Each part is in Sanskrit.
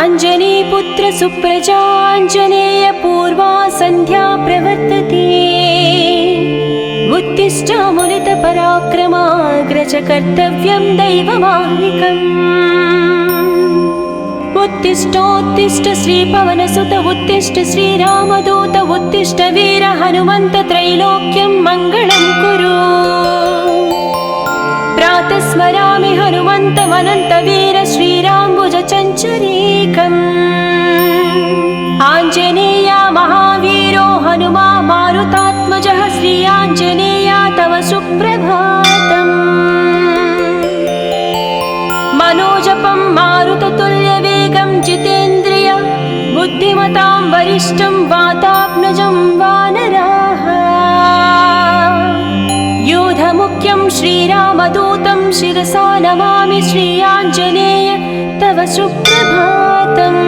अञ्जनीपुत्र सुप्रजाञ्जनेय पूर्वा सन्ध्या प्रवर्तते। उत्तिष्ठामुनितपराक्रमाग्रज कर्तव्यं दैवमाह्निकम्। उत्तिष्ठोत्तिष्ठ श्रीपवनसुत उत्तिष्ठ श्रीरामदूत उत्तिष्ठ वीर हनुमन्त त्रैलोक्यं मङ्गलं कुरु। प्रातः स्मरामि हनुमन्तमनन्तवीर श्रीराम्बुजचञ्चरीकम्। आञ्जनेया महावीरो हनुमा मारुतात्मजः श्रीयाञ्जनेया तव सुप्रभातम्। मनोजपं मारुततुल्यवेगं जितेन्द्रिय बुद्धिमतां वरिष्ठं वातात्मजं वानराः। योधमुख्यं श्रीरामदूतं शिरसा नमामि श्रीयाञ्जनेय तव सुप्रभातम्।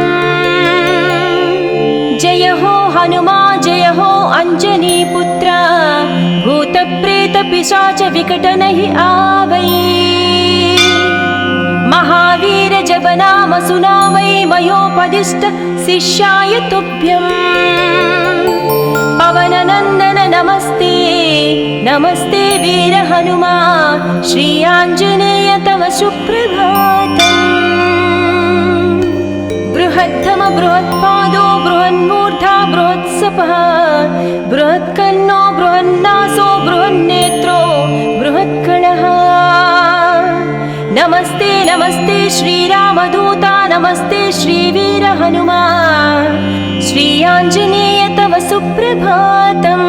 जय हो हनुमा जय हो अञ्जनीपुत्र भूतप्रेतपिशाच विकटनहि आवै। महावीर जपनाम सुनावै मयोपदिष्ट शिष्याय तुभ्यम्। पवननन्दन नमस्ते नमस्ते वीर हनुमा श्रीयाञ्जनेय तव सुप्रभातम्। बृहद्धम बृहत्पादो बृहन्मूर्धा बृहत्सपः बृहत्कर्णो बृहन्नासो बृहन्नेत्रो बृहत्कणः। नमस्ते नमस्ते श्रीरामदूता नमस्ते श्रीवीर हनुमा श्रीयाञ्जनेय तव सुप्रभातम्।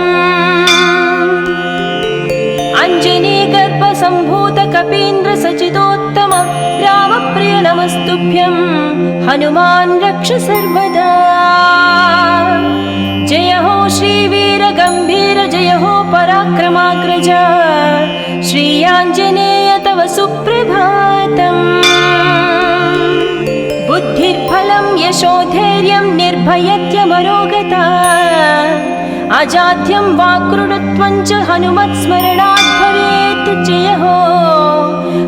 अञ्जनीगर्भसम्भूत कपीन्द्र सचिदोत्तम रामप्रिय नमस्तुभ्यं हनुमान् रक्ष सर्वदा। जय हो श्रीवीर गम्भीर जय हो पराक्रमाग्रज श्रीयाञ्जनेय तव सुप्रभातम्। बुद्धिर्बलं यशोधैर्यं निर्भयत्वमरोगता अजाड्यं वाक्कृतत्वं च हनुमत्स्मरणात् भवेत्। जय हो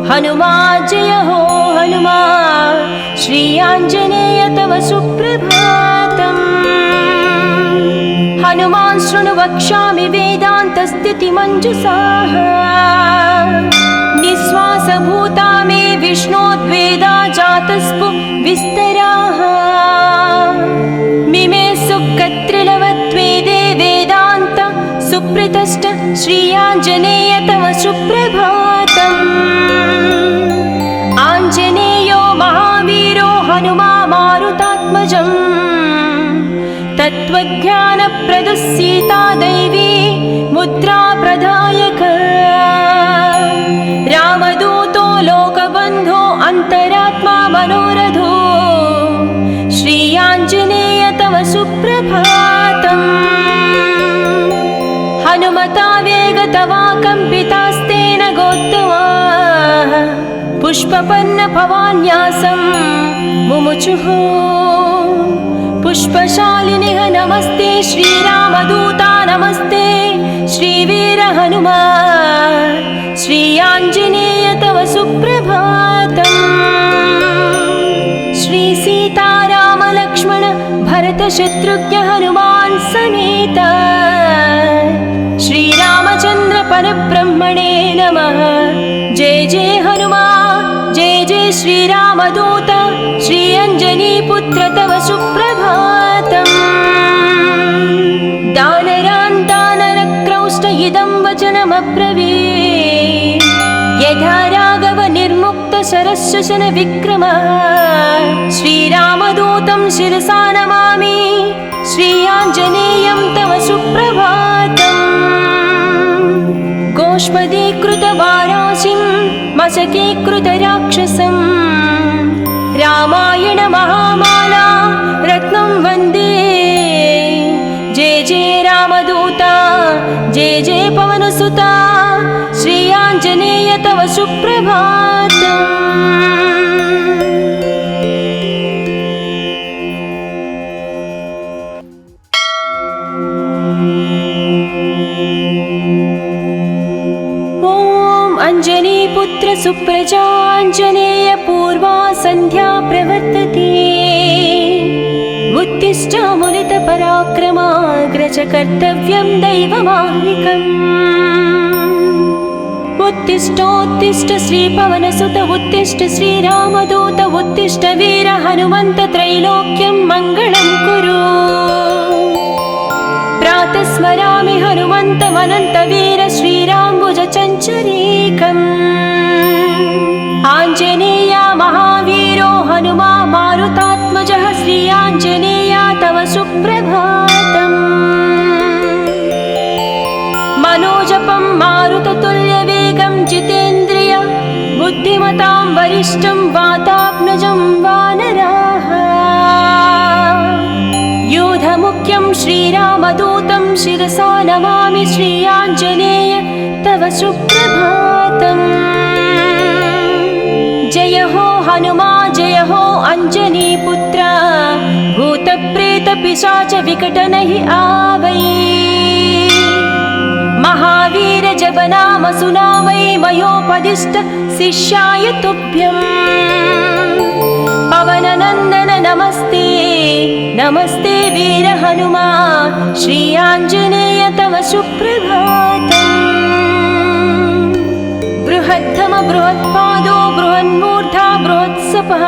हनुमा जय हो हनुमा श्रीयाञ्जनेय तव सुप्रभातम्। हनुमान् शृणु वक्ष्यामि वेदान्तस्थितिमञ्जुषाः। निःश्वासभूता मे विष्णोद्वेदा जातस्पु विस्तराः। मिमे सुकत्रिलवत्वेदे वेदान्त सुप्रतिष्ठ श्रीयाञ्जनेय तव सुप्रभातम्। आञ्जनेयो महावीरो हनुमा मारुतात्मजम्। तत्त्वज्ञानप्रदः सीता दैवी मुद्रा प्रदायक। रामदूतो लोकबन्धो अन्तरात्मा मनोरथो श्रीयाञ्जनेय तव सुप्रभातम्। हनुमता वेगतवा कम्पितास्तेन गोत्तमाः पुष्पपन्न भवान्यासं मुमुचुः। पुष्पशालिनिः नमस्ते श्रीरामदूता नमस्ते श्रीवीर हनुमा श्रीयाञ्जनेय तव सुप्रभातम्। श्रीसीतारामलक्ष्मण भरतशत्रुघ्न हनुमान् समेत श्रीरामचन्द्र परब्रह्मणे नमः। जय जय हनुमा जय जय श्रीरामदूत श्रीअञ्जनीपुत्र तव सुप्रभातम्। दानरान् दानरक्रौष्ट इदं वचनमब्रवीत्। यथा राघव निर्मुक्त शरशशन विक्रमः श्रीरामदूतं शिरसा नमामि श्रीयाञ्जनेयं तव सुप्रभातम्। गोष्पदीकृतवाराशिं मशकीकृतराक्षसं रामायण महामाला रत्नं वन्दे। जय जय रामदूता जय जय पवनसुता श्रीयाञ्जनेय तव सुप्रभातम्। अञ्जनीपुत्र सुप्रजाञ्जनेय पूर्वा सन्ध्या प्रवर्तते। च कर्तव्यं दैवमाह्निकम् उत्तिष्ठोत्तिष्ठ श्रीपवनसुत उत्तिष्ठ श्रीरामदूत उत्तिष्ठ वीर हनुमन्त त्रैलोक्यं मङ्गलं कुरु प्रातः स्मरामि हनुमन्तमनन्तवीर श्रीराम्बुजचञ्चरीकम् आञ्जनेया महावीरो हनुमा मारुतात्मजः श्री आञ्जनेया तव सुप्रभातम् मनोजपं मारुततुल्यवेगं जितेन्द्रिय बुद्धिमतां वरिष्ठं वातात्मजं वानराः योधमुख्यं श्रीरामदूतं शिरसा नमामि श्री आञ्जनेय तव सुप्रभातम् जय हो हनुमा जय हो अंजनीपुत्र भूतप्रेतपिशाच विकटनहि आवै महावीर जब नाम सुनावै मयोपदिष्ट शिष्याय तुभ्यं पवननन्दन नमस्ते नमस्ते वीर हनुमा श्री आञ्जनेय तव सुप्रभातम् बृहत्तम बृहत्पादो बृहन्मूर्धा बृहत्सपः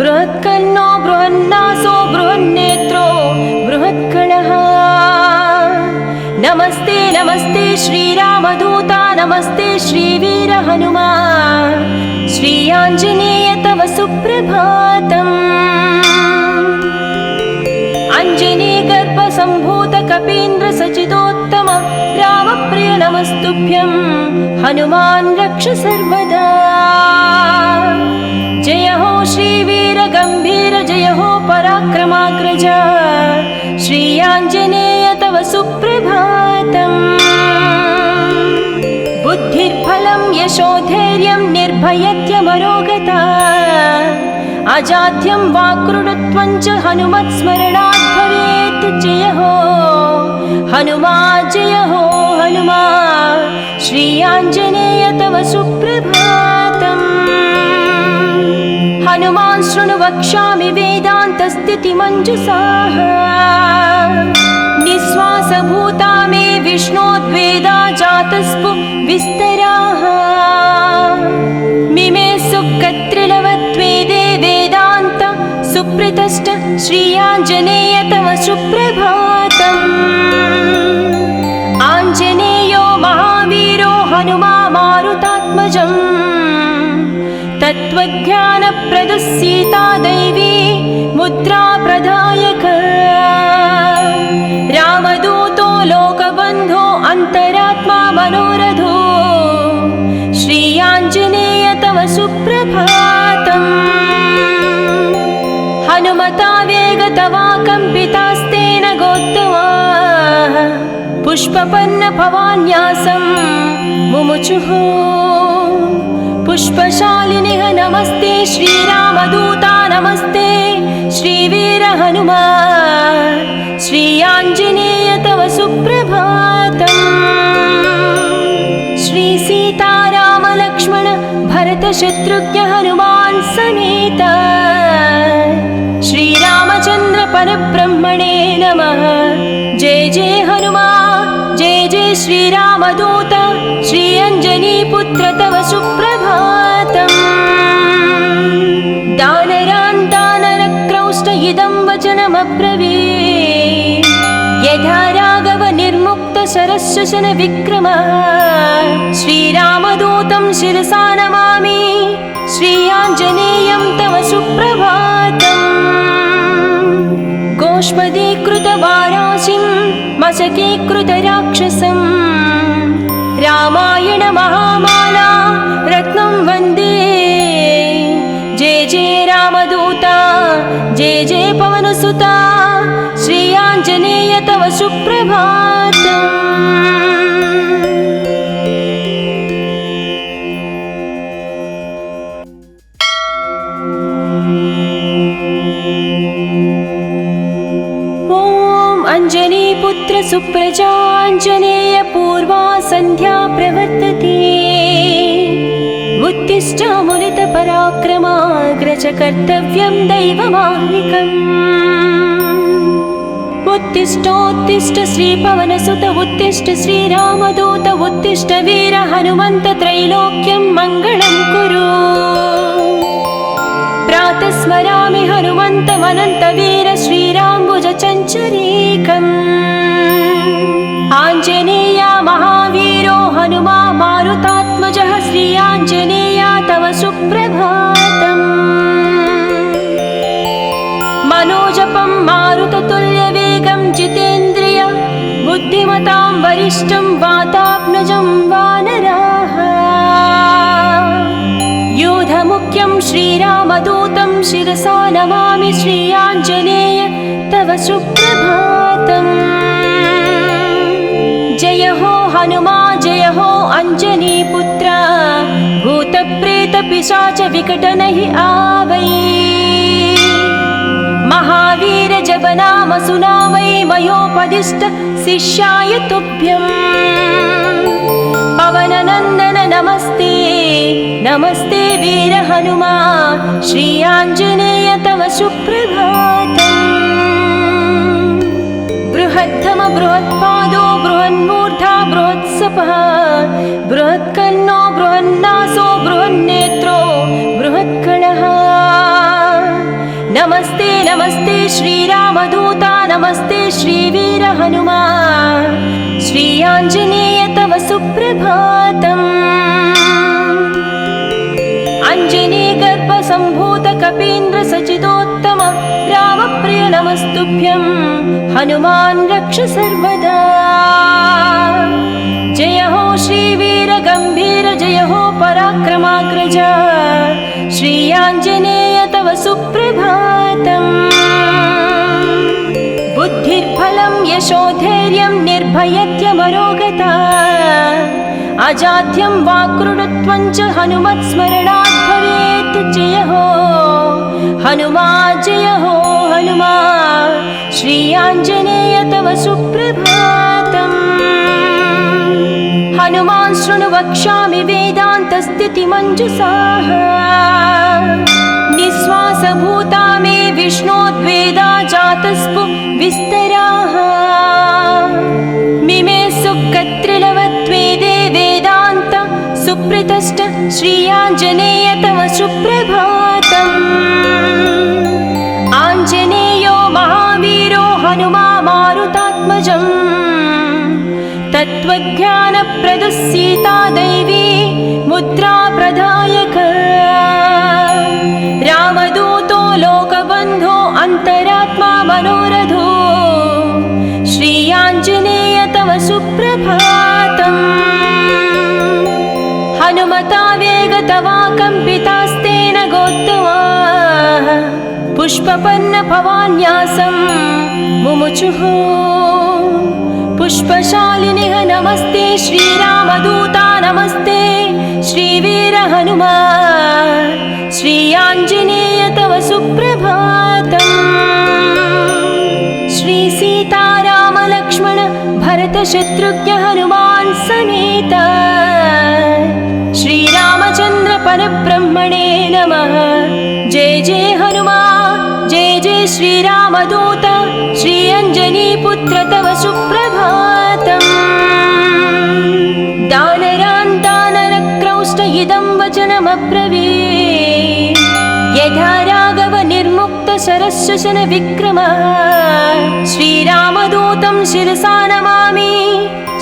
बृहत्कर्णो बृहन्नासो बृहन्नेत्रो बृहत्कणः नमस्ते नमस्ते श्रीरामदूता नमस्ते श्रीवीर हनुमा श्री आञ्जनेय तव सुप्रभातम् अञ्जनीगर्भसम्भूत कपीन्द्र सचिदोत्तम रामप्रिय नमस्तुभ्यं हनुमान् रक्ष सर्वदा जय हो श्रीवीर गम्भीर जय हो पराक्रमाग्रज श्री आञ्जनेय तव सुप्रभातम् बुद्धिर्बलं यशोधैर्यं निर्भयत्यमरोगता अजाड्यं वाक्कृतत्वं च हनुमत्स्मरणात् भवेत् जय हो हनुमा श्री आञ्जनेय तव सुप्रभातम् हनुमान् शृणु वक्ष्यामि वेदान्तस्थितिमञ्जुषाः निःश्वासभूता मे विष्णोद्वेदा जातस्पु विस्तराः मिमे सुकत्रिलवत्वेदे वेदान्त सुप्रतिष्ठ श्री आञ्जनेय तव सुप्रभातम् आञ्जनेयो महावीरो हनुमा मारुतात्मजम् तत्त्वज्ञानप्रदः सीता दैवी मुद्रा प्रदायक रामदूतो लोकबन्धो अन्तरात्मा मनोरथो श्री आञ्जनेय तव सुप्रभातम् हनुमता वेगतवा कम्पितास्तेन गोत्तमा पुष्पपन्न भवान्यासं मुमुचुः पुष्पशालिनिः नमस्ते श्रीरामदूता नमस्ते श्रीवीर हनुमा श्री आञ्जनेय तव सुप्रभातम् श्री सीताराम लक्ष्मण भरत शत्रुघ्न हनुमान् समेत श्रीरामचन्द्र परब्रह्मणे नमः जय जय हनुमान् जय जय श्रीरामदूत श्री अञ्जनीपुत्र तव सुप्रभातम् दानरान् दानरक्रौष्ट इदं वचनमब्रवीत् यथा राघव निर्मुक्त शरशशन विक्रमः श्रीरामदूतं शिरसा नमामि श्री आञ्जनेयं तव सुप्रभातम् गोष्पदीकृतवाराशिं मशकीकृतराक्षसं रामायण महामाला रत्नं वन्दे जय जय रामदूता जय जय पवनसुता श्री आञ्जनेय तव सुप्रभातम् अंजनीपुत्र सुप्रजाञ्जनेय पूर्वा सन्ध्या प्रवर्तते उत्तिष्ठामुनित पराक्रमाग्रज कर्तव्यं दैवमाह्निकम् उत्तिष्ठोत्तिष्ठ श्रीपवनसुत उत्तिष्ठ श्रीरामदूत उत्तिष्ठ वीर हनुमन्त त्रैलोक्यं मङ्गलं कुरु। प्रातः स्मरामि हनुमन्तमनन्तवीर श्रीराम्बुजचञ्चरीकम्। आञ्जनेया महावीरो हनुमा मारुतात्मजः श्री आञ्जनेया तव सुप्रभातम्। मनोजपं मारुततुल्यवेगं जितेन्द्रिय बुद्धिमतां वरिष्ठं वातात्मजं वानराः। योधमुख्यं श्रीरामदूतं शिरसा नमामि श्री आञ्जनेय तव सुप्रभातम्। जय हो हनुमा जय हो अञ्जनीपुत्र भूतप्रेतपिशाच विकटनहि आवै। महावीर जब नाम सुनावै मयोपदिष्ट शिष्याय तुभ्यम्। पवननन्दन नमस्ते नमस्ते वीर हनुमा श्री आञ्जनेय तव सुप्रभातम्। बृहद्धम बृहत्पादो बृहन्मूर्धा बृहत्सपः बृहत्कर्णो बृहन्नासो बृहन्नेत्रो बृहत्कणः। नमस्ते नमस्ते श्रीरामदूता नमस्ते श्रीवीर हनुमा श्री आञ्जनेय तव सुप्रभातम्। अञ्जनीगर्भसम्भूत कपीन्द्र सचिदोत्तम रामप्रिय नमस्तुभ्यं हनुमान् रक्ष सर्वदा। जय हो श्रीवीर गम्भीर जय हो पराक्रमाग्रज श्री आञ्जनेय तव सुप्रभातम्। बुद्धिर्बलं यशोधैर्यं निर्भयत्यमरोगता अजाड्यं वाक्कृतत्वं च हनुमत्स्मरणात् भवेत्। जय हो हनुमा जय हो हनुमा श्री आञ्जनेय तव सुप्रभातम्। हनुमान् शृणु वक्ष्यामि वेदान्तस्थितिमञ्जुषाः। निःश्वासभूता मे विष्णोद्वेदा जातस्पु विस्तराः। मिमे सुकत्रिलवत्वेदे वेदान्त सुप्रतिष्ठ श्री आञ्जनेय तव सुप्रभातम्। आञ्जनेयो महावीरो हनुमा मारुतात्मजम्। तत्त्वज्ञानप्रदः सीता दैवी मुद्रा प्रदायक। रामदूतो लोकबन्धो अन्तरात्मा मनोरथो श्री आञ्जनेय तव सुप्रभातम्। हनुमता वेगतवा कम्पितास्तेन गोत्तमा पुष्पपन्न भवान्यासं मुमुचुः। पुष्पशालिनिः नमस्ते श्रीरामदूता नमस्ते श्रीवीर हनुमा श्री आञ्जनेय तव सुप्रभातम्। श्री सीताराम लक्ष्मण भरत शत्रुघ्न हनुमान् समेत श्रीरामचन्द्र परब्रह्मणे नमः। जय जय हनुमा जय जय श्रीरामदूत श्री अञ्जनीपुत्र तव सुप्रभातम्। दानरान् दानरक्रौष्ट इदं वचनमब्रवीत्। यथा राघव निर्मुक्त शरशशन विक्रम श्रीरामदूतं शिरसा नमामि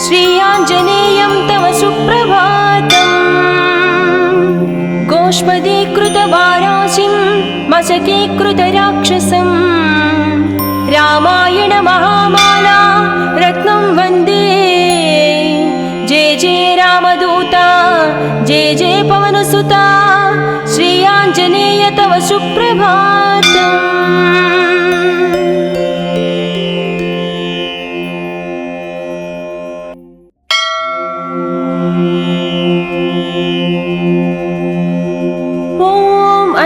श्री आञ्जनेयं तव सुप्रभातम्। गोष्पदीकृतवाराशिं मशकीकृतराक्षसं रामायण महामाला रत्नं वन्दे। जय जय रामदूता जय जय पवनसुता श्री आञ्जनेय तव सुप्रभातम्।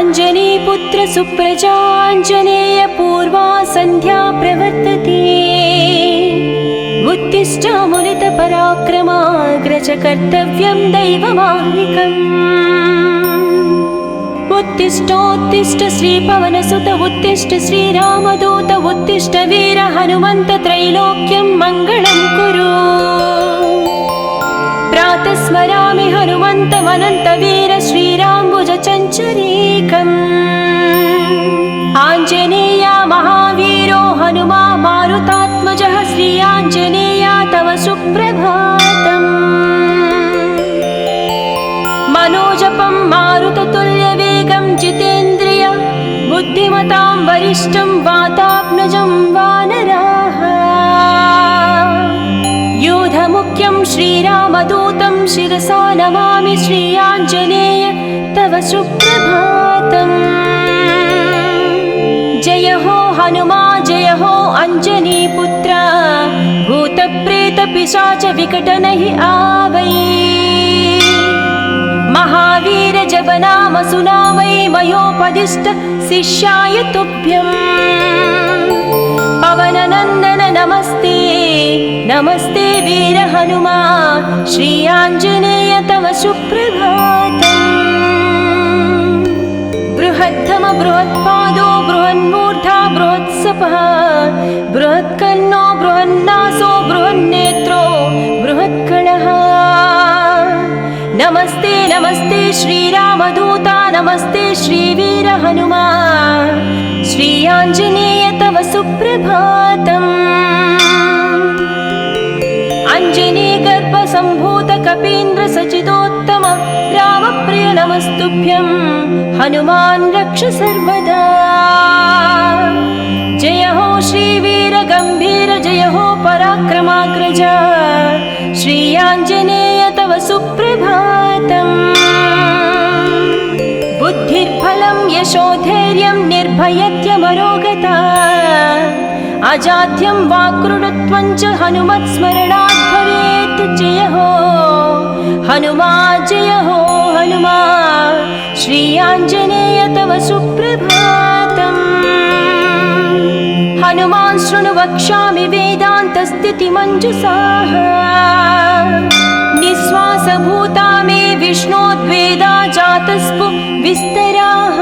अञ्जनीपुत्र सुप्रजाञ्जनेय पूर्वा सन्ध्या प्रवर्तते। उत्तिष्ठामुनितपराक्रमाग्रज कर्तव्यं दैवमाह्निकम्। उत्तिष्ठोत्तिष्ठ श्रीपवनसुत उत्तिष्ठ श्रीरामदूत उत्तिष्ठ वीर हनुमन्त त्रैलोक्यं मङ्गलं कुरु। प्रातः स्मरामि हनुमन्तमनन्तवीर श्रीराम्बुजचञ्चरीकम्। आञ्जनेया महावीरो हनुमा मारुतात्मजः श्री आञ्जनेया तव सुप्रभातम्। मनोजपं मारुततुल्यवेगं जितेन्द्रिय बुद्धिमतां वरिष्ठं वातात्मजं वानराः। योधमुख्यं श्रीरामदूतं शिरसा नमामि श्री आञ्जनेय तव सुप्रभातम्। जय हो हनुमा जय हो अञ्जनीपुत्र भूतप्रेतपिशाच विकटनहि आवै। महावीर जपनाम सुनामै मयोपदिष्ट शिष्याय तुभ्यम्। पवननन्दन नमस्ते नमस्ते वीर हनुमा श्री आञ्जनेय तव सुप्रभातम्। बृहद्धम बृहत्पादो बृहन्मूर्धा बृहत्सपः बृहत्कर्णो बृहन्नासो बृहन्नेत्रो बृहत्कणः। नमस्ते नमस्ते श्रीरामदूता नमस्ते श्रीवीर हनुमा श्री आञ्जनेय तव सुप्रभातम्। अञ्जनीगर्भसम्भूत कपीन्द्र सचिदोत्तम रामप्रिय नमस्तुभ्यं हनुमान् रक्ष सर्वदा। जय हो श्रीवीर गम्भीर जय हो पराक्रमाग्रज श्री आञ्जनेय तव सुप्रभातम्। बुद्धिर्बलं यशोधैर्यं निर्भयत्यमरोगता अजाड्यं वाक्कृतत्वं च हनुमत्स्मरणात् भवेत्। जय हो हनुमा जय हो हनुमा श्री आञ्जनेय तव सुप्रभातम्। हनुमान् शृणु वक्ष्यामि वेदान्तस्थितिमञ्जुषाः। निःश्वासभूता मे विष्णोद्वेदा जातस्पु विस्तराः।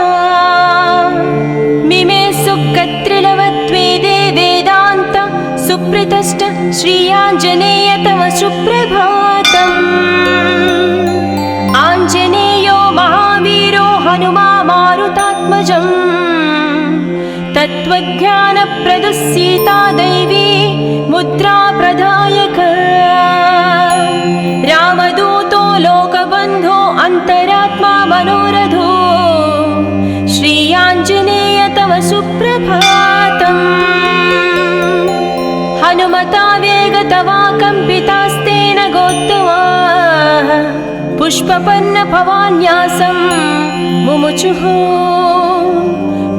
मिमे सुकत्रिलवत्वेदे वेदान्त सुप्रतिष्ठ श्री आञ्जनेय तव सुप्रभातम्। आञ्जनेयो महावीरो हनुमा मारुतात्मजम्। तत्त्वज्ञानप्रदः सीता दैवी मुद्रा प्रदायक। रामदूतो लोकबन्धो अन्तरात्मा मनोरथो श्री आञ्जनेय तव सुप्रभातम्। हनुमता वेगतवा कम्पितास्तेन गोत्तमाः पुष्पपन्न भवान्यासं मुमुचुः।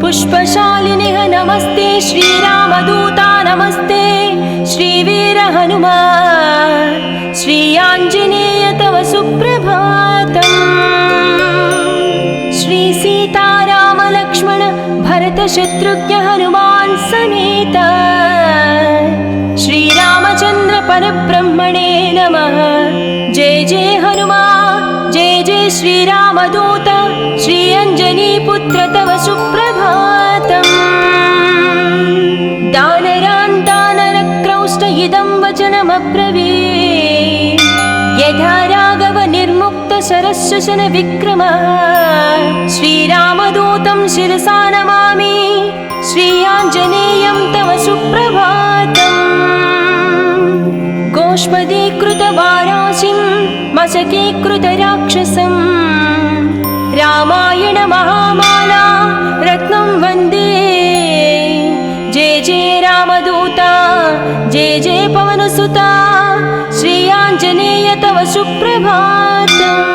पुष्पशालिनिः नमस्ते श्रीरामदूता नमस्ते श्रीवीर हनुमा श्री आञ्जनेय तव सुप्रभातम्। श्री सीताराम लक्ष्मण भरत शत्रुघ्न हनुमान् समेत श्रीरामचन्द्र परब्रह्मणे नमः। जय जय हनुमा जय जय श्रीरामदूत श्री अञ्जनीपुत्र तव सुप्रभातम्। दानरान् दानरक्रौष्ट इदं वचनमब्रवीत्। यथा राघव निर्मुक्त शरशशन विक्रमः श्रीरामदूतं शिरसा नमामि श्री आञ्जनेयं तव सुप्रभातम्। गोष्पदीकृतवाराशिं मशकीकृतराक्षसं रामायण महामाला रत्नं वन्दे। जय जय रामदूता जय जय पवनसुता श्री आञ्जनेय तव सुप्रभातम्।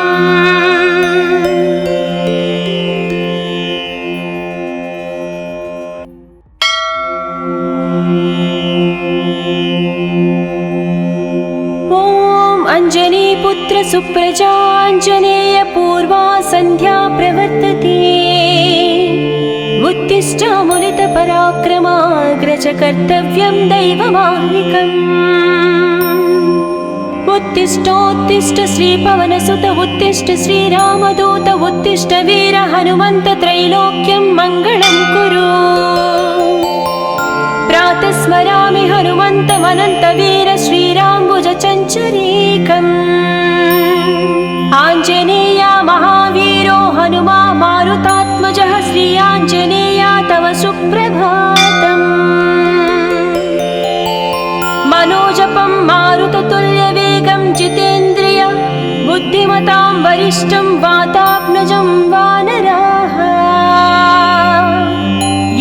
अञ्जनीपुत्र सुप्रजाञ्जनेय पूर्वा सन्ध्या प्रवर्तते। उत्तिष्ठामुनितपराक्रमाग्रज कर्तव्यं दैवमाह्निकम्। उत्तिष्ठोत्तिष्ठ श्रीपवनसुत उत्तिष्ठ श्रीरामदूत उत्तिष्ठ वीर हनुमन्त त्रैलोक्यं मङ्गलं कुरु। प्रातः स्मरामि हनुमन्तमनन्तवीर श्रीराम्बुजचञ्चरीकम्। आञ्जनेया महावीरो हनुमा मारुतात्मजः श्री आञ्जनेया तव सुप्रभातम्। मनोजपं मारुततुल्यवेगं जितेन्द्रिय बुद्धिमतां वरिष्ठं वातात्मजं वानराः।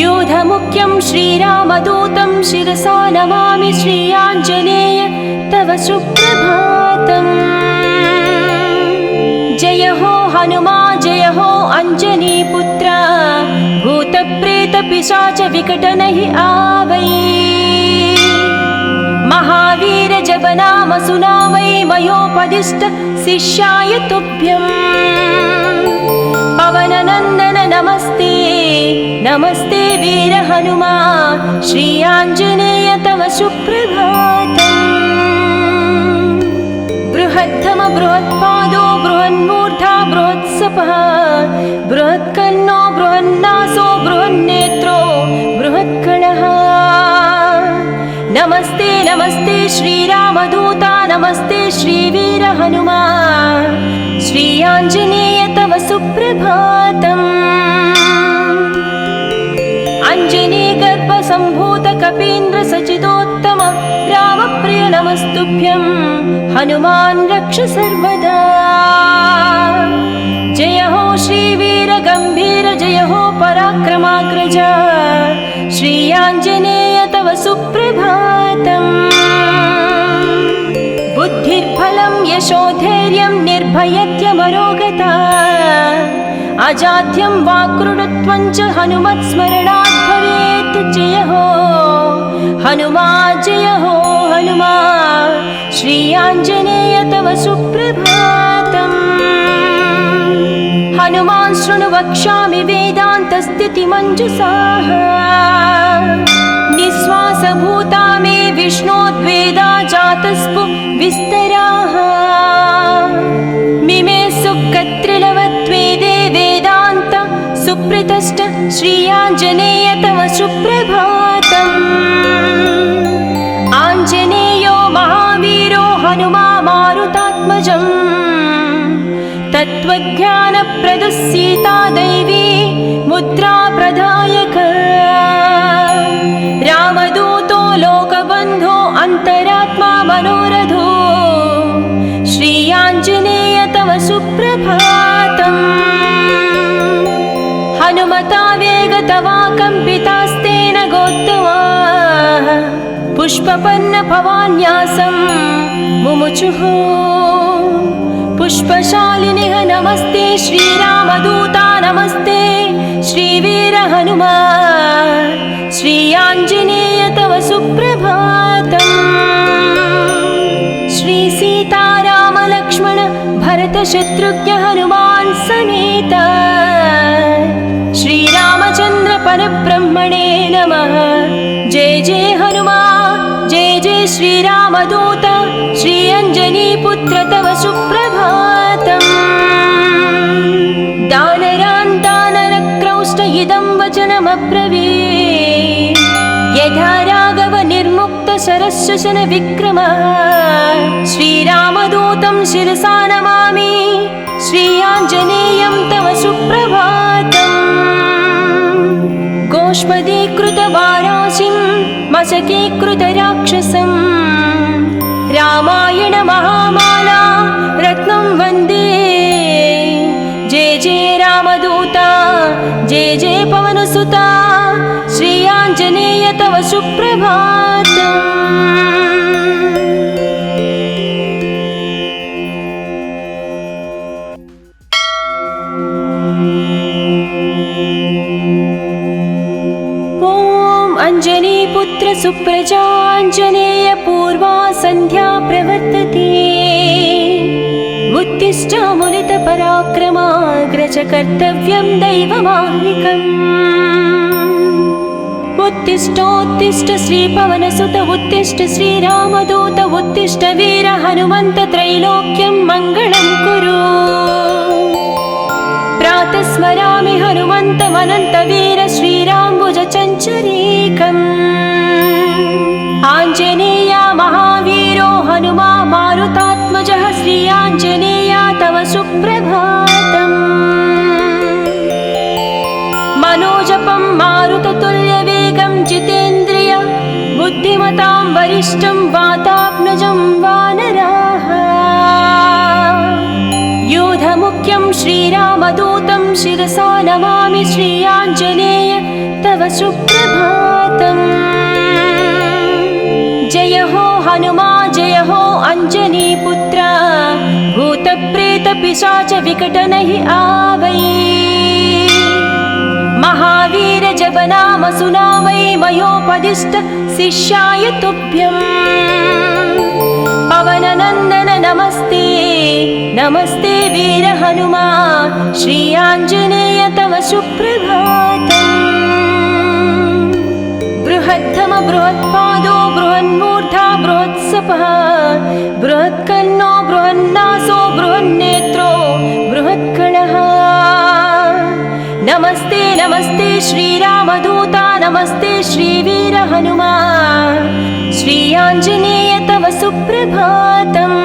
योधमुख्यं श्रीरामदूतं शिरसा नमामि श्री आञ्जनेय तव सुप्रभातम्। जय हो हनुमा जय हो अञ्जनीपुत्र भूतप्रेतपिशाच विकटनहि आवै। महावीर जपनाम सुनावै मयोपदिष्ट शिष्याय तुभ्यम्। पवननन्दन नमस्ते नमस्ते वीर हनुमा श्री आञ्जनेय तव सुप्रभातम्। बृहत्तम बृहत्पादो बृहन्मूर्धा बृहत्सपः बृहत्कर्णो बृहन्नासो बृहन्नेत्रो बृहत्कणः। नमस्ते नमस्ते श्रीरामदूता नमस्ते श्रीवीर हनुमा श्री आञ्जनेय तव सुप्रभातम्। अञ्जनीगर्भसम्भूत कपीन्द्र सचिदोत्तम रामप्रिय नमस्तुभ्यं हनुमान् रक्ष सर्वदा। जय हो श्रीवीर गम्भीर जय हो पराक्रमाग्रज श्री आञ्जनेय तव सुप्रभातम्। बुद्धिर्बलं यशोधैर्यं निर्भयत्यमरोगता अजाड्यं वाक्कृतत्वं च हनुमत्स्मरणात् भवेत्। जय हो हनुमा जय हो हनुमा श्री आञ्जनेय तव सुप्रभातम्। हनुमान् शृणु वक्ष्यामि वेदान्तस्थितिमञ्जुषाः निःश्वासभूता मे विष्णोद्वेदा जातस्पु विस्तराः। मिमे सुकत्रिलवत्वेदे वेदान्त सुप्रतिष्ठ श्री आञ्जनेय तव सुप्रभातम्। आञ्जनेयो महावीरो हनुमा मारुतात्मजम् तत्त्वज्ञानप्रदः सीता दैवी मुद्रा प्रदायक। रामदूतो लोकबन्धो अन्तरात्मा मनोरथो श्री आञ्जनेय तव सुप्रभातम्। हनुमता वेगतवा कम्पितास्तेन गोत्तमाः पुष्पपन्न भवान्यासं मुमुचुः। पुष्पशालिनिः नमस्ते श्रीरामदूता नमस्ते श्रीवीर हनुमा श्री आञ्जनेय तव सुप्रभातम्। श्री सीताराम लक्ष्मण भरत शत्रुघ्न हनुमान् समेत श्रीरामचन्द्र परब्रह्मणे नमः। जय जय हनुमा जय जय श्रीरामदूत श्री अञ्जनीपुत्र तव सुप्रभातम्। दानरान् दानरक्रौष्ट इदं वचनमब्रवीत् यथा राघव निर्मुक्त शरशशन विक्रमः। श्रीरामदूतं शिरसा नमामि श्री आञ्जनेयं तव सुप्रभातम्। गोष्पदीकृतवाराशिं मशकीकृतराक्षसं रामायण महामाला रत्नं वन्दे। जय जय रामदूता जय जय पवनसुता श्री आञ्जनेय तव सुप्रभातम्। अञ्जनीपुत्र सुप्रजाञ्जनेय पूर्वा सन्ध्या प्रवर्तते। उत्तिष्ठामुलितपराक्रमाग्रज कर्तव्यं दैवमाह्निकम्। उत्तिष्ठोत्तिष्ठ श्रीपवनसुत उत्तिष्ठ श्रीरामदूत उत्तिष्ठ वीर हनुमन्त त्रैलोक्यं मङ्गलं कुरु। प्रातः स्मरामि हनुमन्तमनन्तवीर श्रीराम्बुजचञ्चरीकम्। आञ्जनेया महावीरो हनुमा मारुतात्मजः श्री आञ्जनेया तव सुप्रभातम्। मनोजपं मारुततुल्यवेगं जितेन्द्रिय बुद्धिमतां वरिष्ठं वातात्मजं वानराः। योधमुख्यं श्रीरामदूतं शिरसा नमामि श्री आञ्जनेय तव सुप्रभातम्। जय हो हनुमा जय हो अञ्जनीपुत्र भूतप्रेतपिशाच विकटनहि आवै। महावीर जप नाम सुनावै मयोपदिष्ट शिष्याय तुभ्यम्। पवननन्दन नमस्ते नमस्ते वीर हनुमा श्री आञ्जनेय तव सुप्रभातम्। बृहत्तम बृहत्पादो बृहन्मूर्धा बृहत्सपः बृहत्कर्णो बृहन्नासो बृहन्नेत्रो बृहत्कणः। नमस्ते नमस्ते श्रीरामदूता नमस्ते श्रीवीर हनुमा श्री आञ्जनेय तव सुप्रभातम्।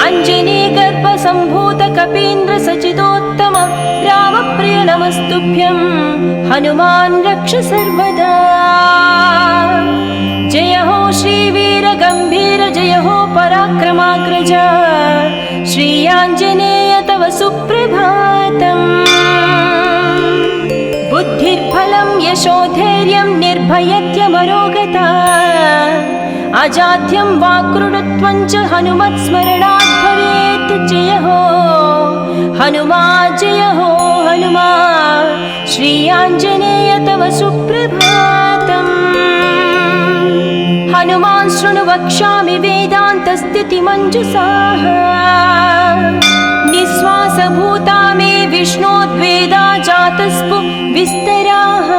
अञ्जनीगर्भसम्भूत कपीन्द्र सचिदोत्तम रामप्रिय नमस्तुभ्यं हनुमान् रक्ष सर्वदा। जय हो श्रीवीर गम्भीर जय हो पराक्रमाग्रज श्री आञ्जनेय तव सुप्रभातम्। बुद्धिर्बलं यशोधैर्यं निर्भयत्यमरोगता अजाड्यं वाक्कृतत्वं च हनुमत्स्मरणात् भवेत्। जय हो हनुमा जय हो हनुमा श्री आञ्जनेय तव सुप्रभातम्। हनुमान् शृणु वक्ष्यामि वेदान्तस्थितिमञ्जुषाः निःश्वासभूता मे विष्णोद्वेदा जातस्पु विस्तराः।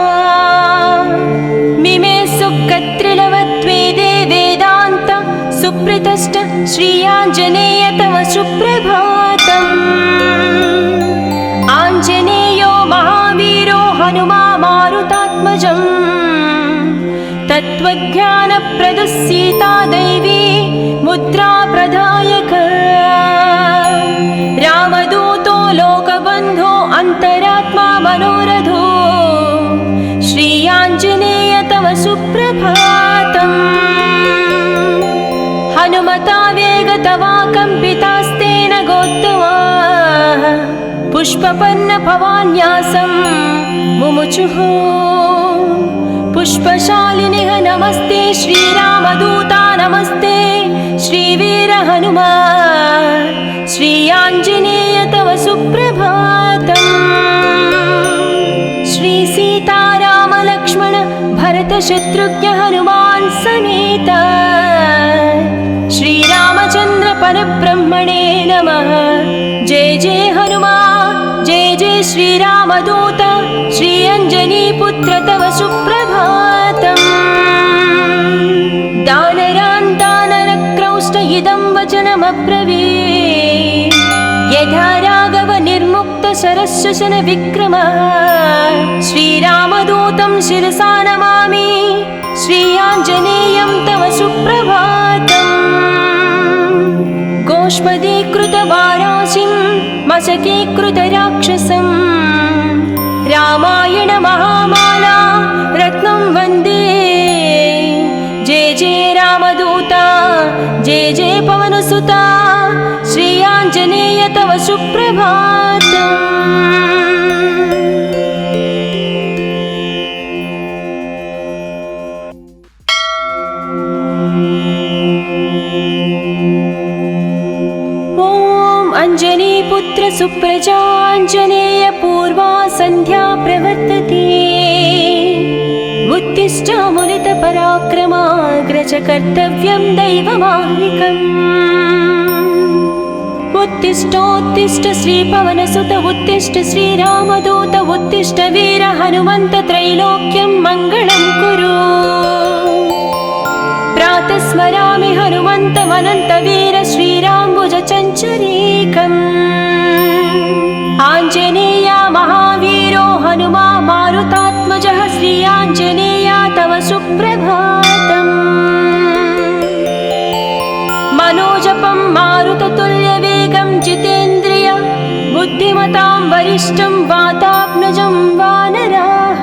मिमे सुकत्रिलवत्वेदे वेदान्त सुप्रतिष्ठ श्री आञ्जनेय तव सुप्रभातम्। आञ्जनेयो महावीरो हनुमा मारुतात्मजम् तत्त्वज्ञानप्रदः सीता दैवी मुद्रा प्रदायक। रामदूतो लोकबन्धो अन्तरात्मा मनोरथो श्री आञ्जनेय तव सुप्रभातम्। हनुमता वेगतवा कम्पितास्तेन गोत्तमा पुष्पपन्न भवान्यासं मुमुचुः। पुष्पशालिनिः नमस्ते श्रीरामदूता नमस्ते श्रीवीर हनुमा श्री आञ्जनेय तव सुप्रभातम्। श्री सीताराम लक्ष्मण भरत शत्रुघ्न हनुमान् समेत श्रीरामचन्द्र परब्रह्मणे नमः। जय जय हनुमा जय जय श्रीरामदूत श्री अञ्जनीपुत्र तव सुप्रभातम्। दानरान् दानरक्रौष्ट इदं वचनमब्रवीत् यथा राघव निर्मुक्त शरशशन विक्रम। श्रीरामदूतं शिरसा नमामि श्री आञ्जनेयं तव सुप्रभातम्। गोष्पदीकृतवाराशिं मशकीकृतराक्षसं रामायण महामाला रत्नं वन्दे। जय जय रामदूता जय जय पवनसुता श्री आञ्जनेय तव सुप्रभातम्। अञ्जनीपुत्र सुप्रजाञ्जनेय पूर्वा सन्ध्या प्रवर्तते। उत्तिष्ठ मुनितपराक्रमाग्रज कर्तव्यं दैवमाह्निकम्। उत्तिष्ठोत्तिष्ठ श्रीपवनसुत उत्तिष्ठ श्रीरामदूत उत्तिष्ठ वीर हनुमन्त त्रैलोक्यं मङ्गलं कुरु। प्रातः स्मरामि हनुमन्तमनन्तवीर श्रीराम्बुजचञ्चरीकम्। आञ्जनेया महावीरो हनुमा मारुतात्मजः श्री आञ्जनेया तव सुप्रभातम्। मनोजपं मारुततुल्यवेगं जितेन्द्रिय बुद्धिमतां वरिष्ठं वातात्मजं वानराः।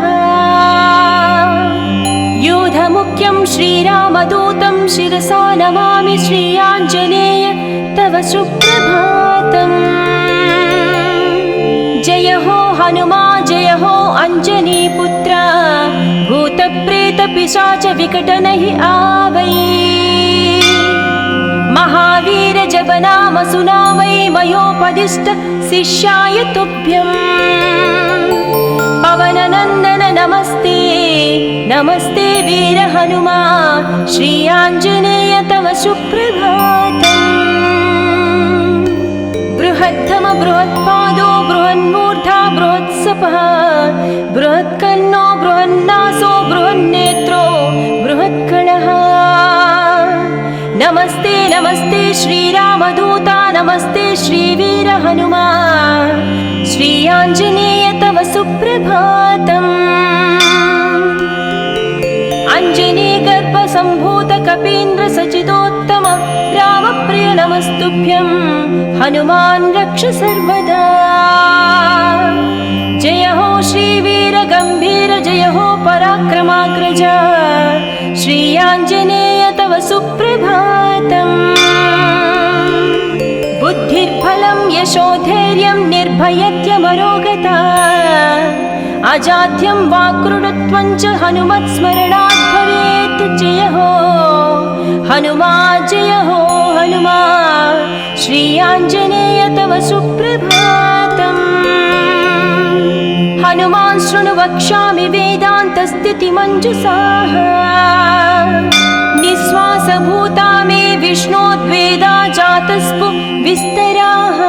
योधमुख्यं श्रीरामदूतं शिरसा नमामि श्री आञ्जनेय तव सुप्रभातम्। जय हो हनुमा जय हो अञ्जनीपुत्र भूतप्रेतपिशाच विकटनहि आवै। महावीर जप नाम सुनावै मयोपदिष्ट शिष्याय तुभ्यम्। पवननन्दन नमस्ते नमस्ते वीर हनुमा श्री आञ्जनेय तव सुप्रभातम्। बृहत्तम बृहत्पादो बृहन्मूर्धा बृहत्सपः बृहत्कर्णो बृहन्नासो बृहन्नेत्रो बृहत्कणः। नमस्ते नमस्ते श्रीरामदूता नमस्ते श्रीवीर हनुमा श्री आञ्जनेय तव सुप्रभातम्। अञ्जनीगर्भसम्भूत कपीन्द्र सचिदोत्तम रामप्रिय नमस्तुभ्यं हनुमान् रक्ष सर्वदा। जय हो श्रीवीर गम्भीर जय हो पराक्रमाग्रज श्री आञ्जनेय तव सुप्रभातम्। बुद्धिर्बलं यशोधैर्यं निर्भयत्यमरोगता अजाड्यं वाक्कृतत्वं च हनुमत्स्मरणात् भवेत्। जय हो हनुमा जय हो हनुमा श्री आञ्जनेय तव सुप्रभातम्। हनुमान् शृणु वक्ष्यामि वेदान्तस्थितिमञ्जुषाः। निःश्वासभूता मे विष्णोद्वेदा जातस्पु विस्तराः।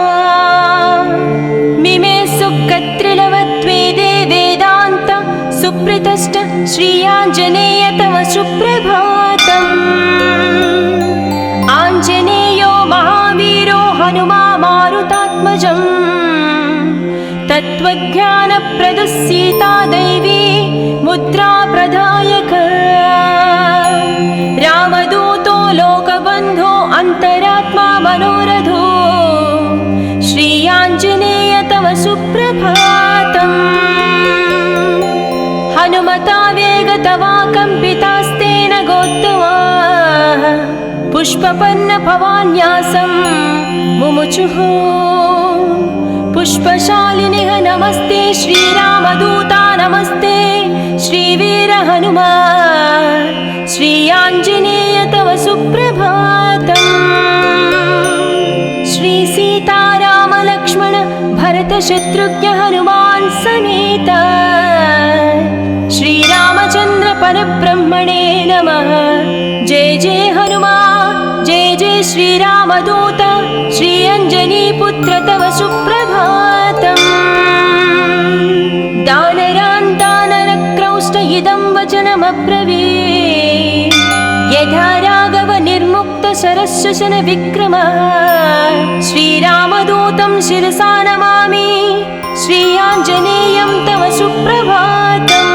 मिमे सुकत्रिलवत्वेदे वेदान्त सुप्रतिष्ठ श्री आञ्जनेय तव सुप्रभातम्। आञ्जनेयो महावीरो हनुमा मारुतात्मजम्। तत्त्वज्ञानप्रदः सीता दैवी मुद्रा प्रदायक। रामदूतो लोकबन्धो अन्तरात्मा मनोरथो श्री आञ्जनेय तव सुप्रभातम्। हनुमता वेगतवा कम्पितास्तेन गोत्तमाः पुष्पपन्न भवान्यासं मुमुचुः। पुष्पशालिनिः नमस्ते श्रीरामदूता नमस्ते श्रीवीर हनुमा श्री आञ्जनेय तव सुप्रभातम्। श्री सीताराम लक्ष्मण भरत शत्रुघ्न हनुमान् समेत श्रीरामचन्द्र परब्रह्मणे नमः। जय जय हनुमान् जय जय श्रीरामदूत श्री अञ्जनीपुत्र तव सुप्रभातम्। दानरान् दानरक्रौष्ट इदं वचनमब्रवीत्। यथा राघव निर्मुक्त शरशशन विक्रमः श्रीरामदूतं शिरसा नमामि श्री आञ्जनेयं तव सुप्रभातम्।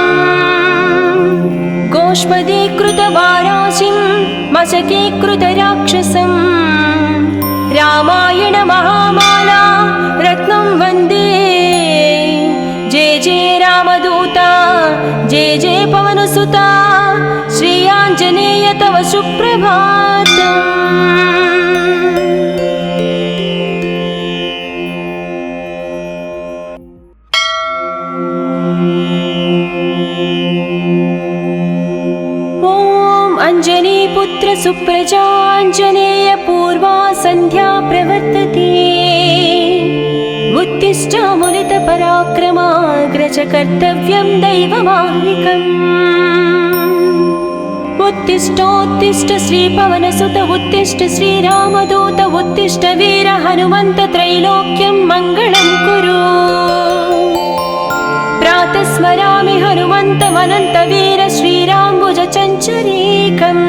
गोष्पदीकृतवाराशिं मशकीकृतराक्षसं रामायण महामाला रत्नं वन्दे। जय जय रामदूता जय जय पवनसुता श्री आञ्जनेय तव सुप्रभातम्। अञ्जनीपुत्र सुप्रजाञ्जनेय पूर्वा सन्ध्या प्रवर्तते। उत्तिष्ठ मुनितपराक्रमाग्रज कर्तव्यं दैवमाह्निकम्। उत्तिष्ठोत्तिष्ठ श्रीपवनसुत उत्तिष्ठ श्रीरामदूत उत्तिष्ठ वीर हनुमन्त त्रैलोक्यं मङ्गलं कुरु। प्रातः स्मरामि हनुमन्तमनन्तवीर श्रीराम्बुजचञ्चरीकम्।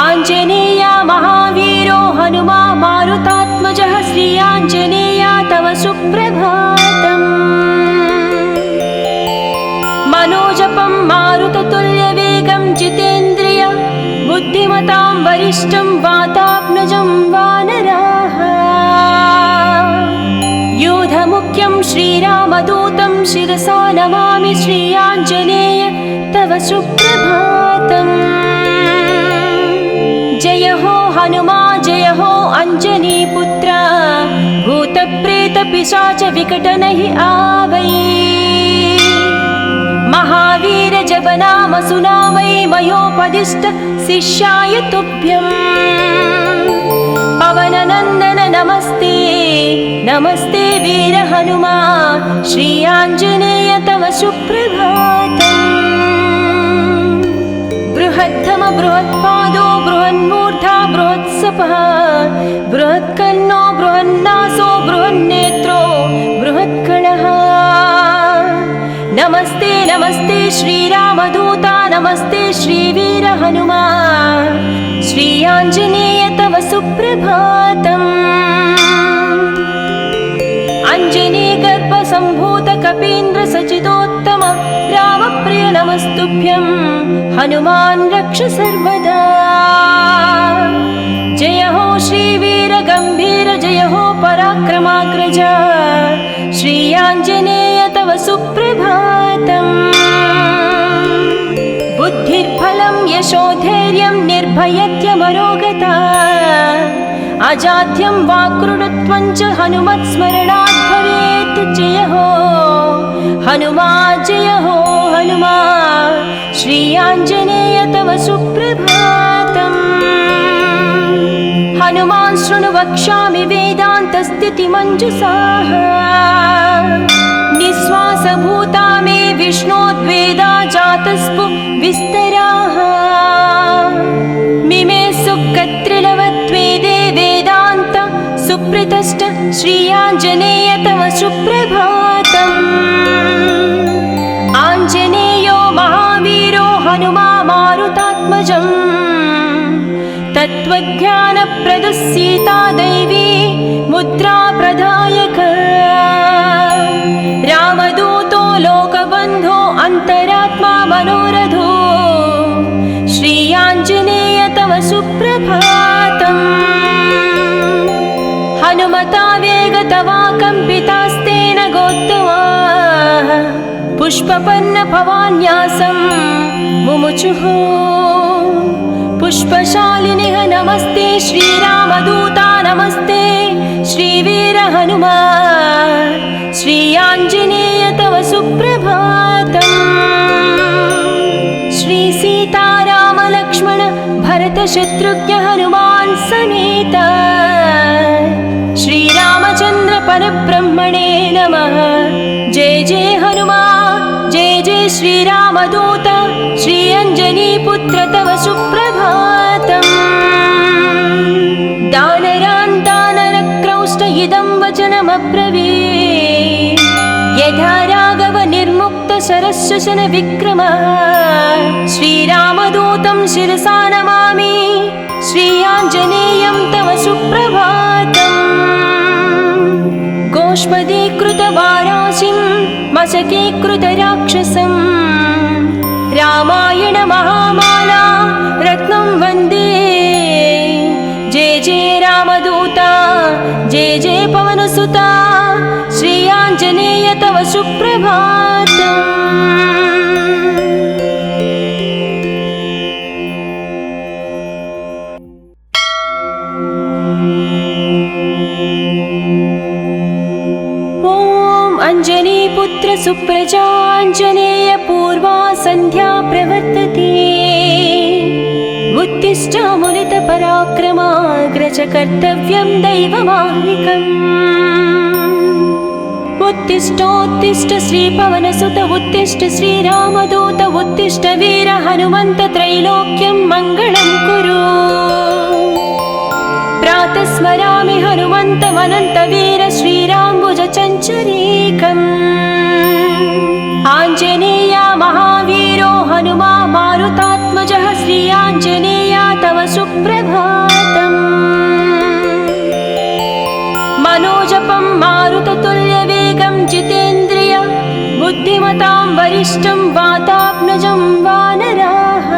आञ्जनेया महावीरो हनुमा मारुतात्मजः श्री आञ्जनेया तव सुप्रभातम्। मनोजपं मारुततुल्यवेगं जितेन्द्रिय बुद्धिमतां वरिष्ठं वातात्मजं वानराः। योधमुख्यं श्रीरामदूतं शिरसा नमामि श्री आञ्जनेय तव सुप्रभातम्। जय हो हनुमा जय हो अञ्जनीपुत्र भूतप्रेतपिशाच विकटनहि आवै। महावीर जप नाम सुनामै मयोपदिष्ट शिष्याय तुभ्यम्। पवननन्दन नमस्ते नमस्ते वीर हनुमा श्री आञ्जनेय तव सुप्रभातम्। बृहद्धम बृहत्पादो बृहन्मूर्धा बृहत्सपः बृहत्कर्णो बृहन्नासो बृहन्नेत्रो बृहत्कणः। नमस्ते नमस्ते श्रीरामदूता नमस्ते श्रीवीर हनुमा श्री आञ्जनेय तव सुप्रभातम्। अञ्जनीगर्भसम्भूत कपीन्द्र सचिदोत्तम रामप्रिय नमस्तुभ्यं हनुमान् रक्ष सर्वदा। जय हो श्रीवीर गम्भीर जय हो पराक्रमाग्रज श्री आञ्जनेय तव सुप्रभातम्। बुद्धिर्बलं यशोधैर्यं निर्भयत्यमरोगता अजाड्यं वाक्कृतत्वं च हनुमत्स्मरणात् भवेत्। जय हो हनुमा जय हो हनुमा श्री आञ्जनेय तव सुप्रभातम्। हनुमान् शृणु वक्ष्यामि वेदान्तस्थितिमञ्जुषाः निःश्वासभूता मे विष्णोद्वेदा जातस्पु विस्तराः। मिमे सुकत्रिलवत्वेदे वेदान्त सुप्रतिष्ठ श्री आञ्जनेय तव सुप्रभातम्। आञ्जनेयो महावीरो हनुमा मारुतात्मजम् तत्त्वज्ञानप्रदः सीता दैवी मुद्रा प्रदायक। रामदूतो लोकबन्धो अन्तरात्मा मनोरथो श्री आञ्जनेय तव सुप्रभातम्। हनुमता वेगतवा कम्पितास्तेन गोत्तमा पुष्पपन्न भवान्यासं मुमुचुः। पुष्पशालिनिः नमस्ते श्रीरामदूता नमस्ते श्रीवीर हनुमा श्री आञ्जनेय तव सुप्रभातम्। श्री सीताराम लक्ष्मण भरत शत्रुघ्न हनुमान् समेत श्रीरामचन्द्र परब्रह्मणे नमः। जय जय हनुमा जय जय श्रीरामदूत श्री अञ्जनीपुत्र तव सुप्रभातम्। दानरान् दानरक्रौष्ट इदं वचनमब्रवीत् यथा राघव निर्मुक्त शरशशन विक्रमः। श्रीरामदूतं शिरसा नमामि श्री आञ्जनेयं तव सुप्रभातम्। गोष्पदीकृतवाराशिं मशकीकृतराक्षसं रामायण महामाला रत्नं वन्दे। जय जय रामदूता जय जय पवनसुता श्री आञ्जनेय तव सुप्रभातम्। अञ्जनीपुत्र सुप्रजाञ्जनेय पूर्वा सन्ध्या प्रवर्तते। उत्तिष्ठ मुनितपराक्रमाग्रज कर्तव्यं दैवमाह्निकम्। उत्तिष्ठोत्तिष्ठ श्रीपवनसुत उत्तिष्ठ श्रीरामदूत उत्तिष्ठ वीर हनुमन्त त्रैलोक्यं मङ्गलं कुरु। प्रातः स्मरामि हनुमन्तमनन्तवीर श्रीराम्बुजचञ्चरीकम्। आञ्जनेया महावीरो हनुमा मारुतात्मजः श्री आञ्जनेया तव सुप्रभातम्। मनोजपं मारुततुल्यवेगं जितेन्द्रिय बुद्धिमतां वरिष्ठं वातात्मजं वानराः।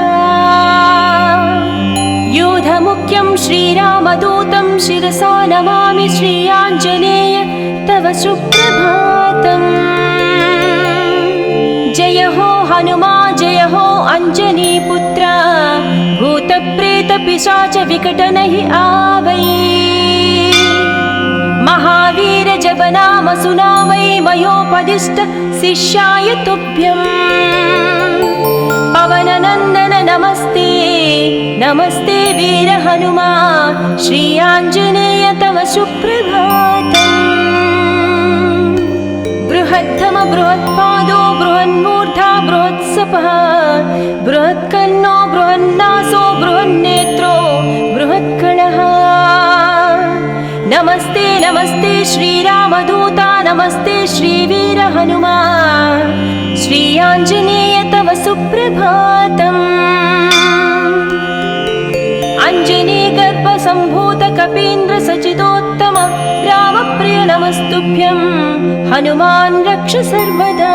योधमुख्यं श्रीरामदूतं शिरसा नमामि श्री आञ्जनेय तव सुप्रभातम्। जय हो हनुमा जय हो अञ्जनीपुत्र भूतप्रेतपिशाच विकटनहि आवै। महावीर जपनाम सुनामै मयोपदिष्ट शिष्याय तुभ्यम्। पवननन्दन नमस्ते नमस्ते वीर हनुमा श्री आञ्जनेय तव सुप्रभातम्। बृहद्धम बृहत्पादो बृहन्मूर्धा बृहत्सपः बृहत्कर्णो बृहन्नासो बृहन्नेत्रो बृहत्कणः। नमस्ते नमस्ते श्रीरामदूता नमस्ते श्रीवीर हनुमा श्री आञ्जनेय तव सुप्रभातम्। अञ्जनीगर्भसम्भूत कपीन्द्र सचिदोत्तम रामप्रिय नमस्तुभ्यं हनुमान् रक्ष सर्वदा।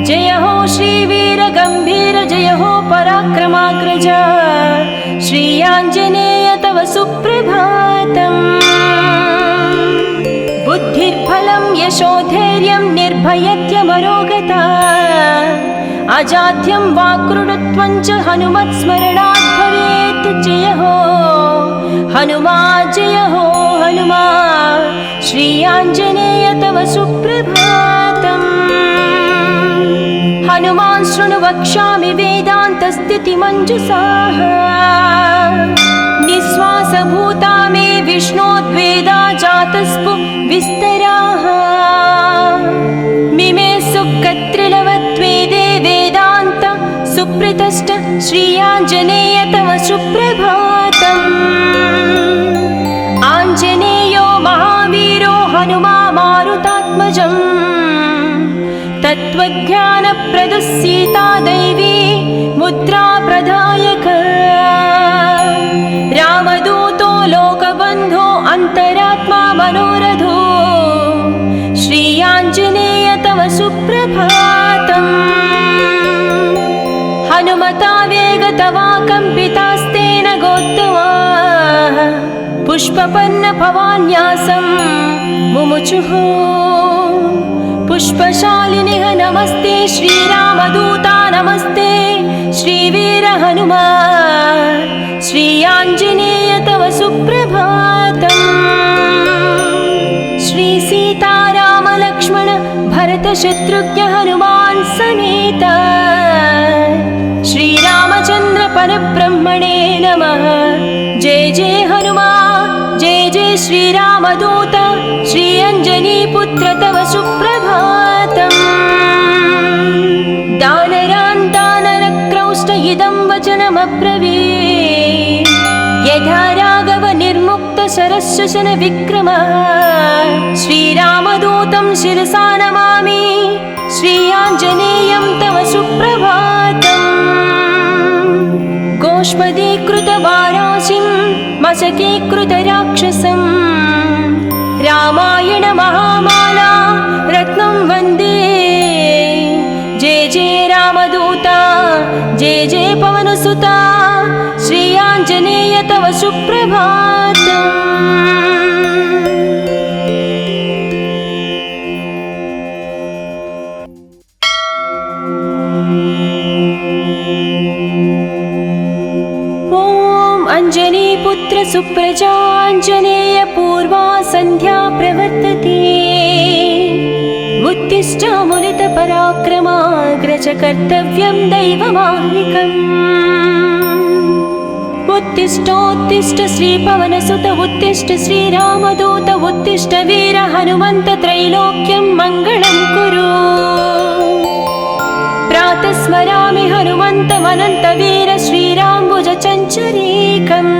जय हो श्रीवीर गम्भीर जय हो पराक्रमाग्रज श्री आञ्जनेय तव सुप्रभातम्। बुद्धिर्बलं यशोधैर्यं निर्भयत्यमरोगता अजाड्यं वाक्कृतत्वं च हनुमत्स्मरणात् भवेत्। जय हो हनुमा जय हो हनुमा श्री आञ्जनेय तव सुप्रभातम्। हनुमान् शृणु वक्ष्यामि वेदान्तस्थितिमञ्जुषाः। निःश्वासभूता मे विष्णोद्वेदा जातस्पु विस्तराः। मिमे सुकत्रिलवत्वेदे वेदान्त सुप्रतिष्ठ श्री आञ्जनेय तव सुप्रभातम्। आञ्जनेयो महावीरो हनुमा मारुतात्मजम्। तत्त्वज्ञानप्रदः सीता दैवी मुद्रा प्रदायक। रामदूतो लोकबन्धो अन्तरात्मा मनोरथो श्री आञ्जनेय तव सुप्रभातम्। हनुमता वेगतवा कम्पितास्तेन गोत्तमाः पुष्पपन्न भवान्यासं मुमुचुः। पुष्पशालिनिः नमस्ते श्रीरामदूता नमस्ते श्रीवीर हनुमा श्री आञ्जनेय तव सुप्रभातम्। श्री सीताराम लक्ष्मण भरत शत्रुघ्न हनुमान् समेत श्रीरामचन्द्र परब्रह्मणे नमः। जय जय हनुमा जय जय श्रीरामदूत श्री अञ्जनीपुत्र तव सुप्रभातम्। दानरान् दानरक्रौष्ट इदं वचनमब्रवीत्। यथा राघव निर्मुक्त शरशशन विक्रमः श्रीरामदूतं शिरसा नमामि श्री आञ्जनेयं तव सुप्रभातम्। गोष्पदीकृतवाराशिं मशकीकृतराक्षसं रामायण महामाला रत्नं वन्दे। जय जय रामदूता जय जय पवनसुता श्री आञ्जनेय तव सुप्रभातम्। अञ्जनीपुत्र सुप्रजाञ्जनेय पूर्वा सन्ध्या प्रवर्तते। उत्तिष्ठामुलितपराक्रमाग्रज कर्तव्यं दैवमाह्निकम्। उत्तिष्ठोत्तिष्ठ श्रीपवनसुत उत्तिष्ठ श्रीरामदूत उत्तिष्ठ वीर हनुमन्त त्रैलोक्यं मङ्गलं कुरु। प्रातः स्मरामि हनुमन्तमनन्तवीर श्रीराम्बुजचञ्चरीकम्।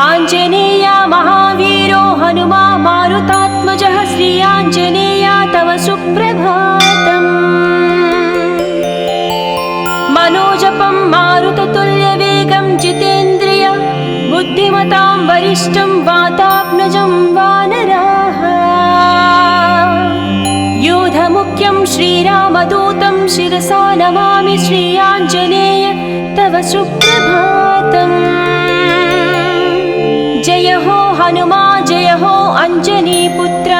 आञ्जनेया महावीरो हनुमा मारुतात्मजः श्री आञ्जनेया तव सुप्रभातम्। मनोजपं मारुततुल्यवेगं जितेन्द्रिय बुद्धिमतां वरिष्ठं वातात्मजं वानराः। योधमुख्यं श्रीरामदूतं शिरसा नमामि श्री आञ्जनेय तव सुप्रभातम्। जय हो हनुमा जय हो अञ्जनीपुत्र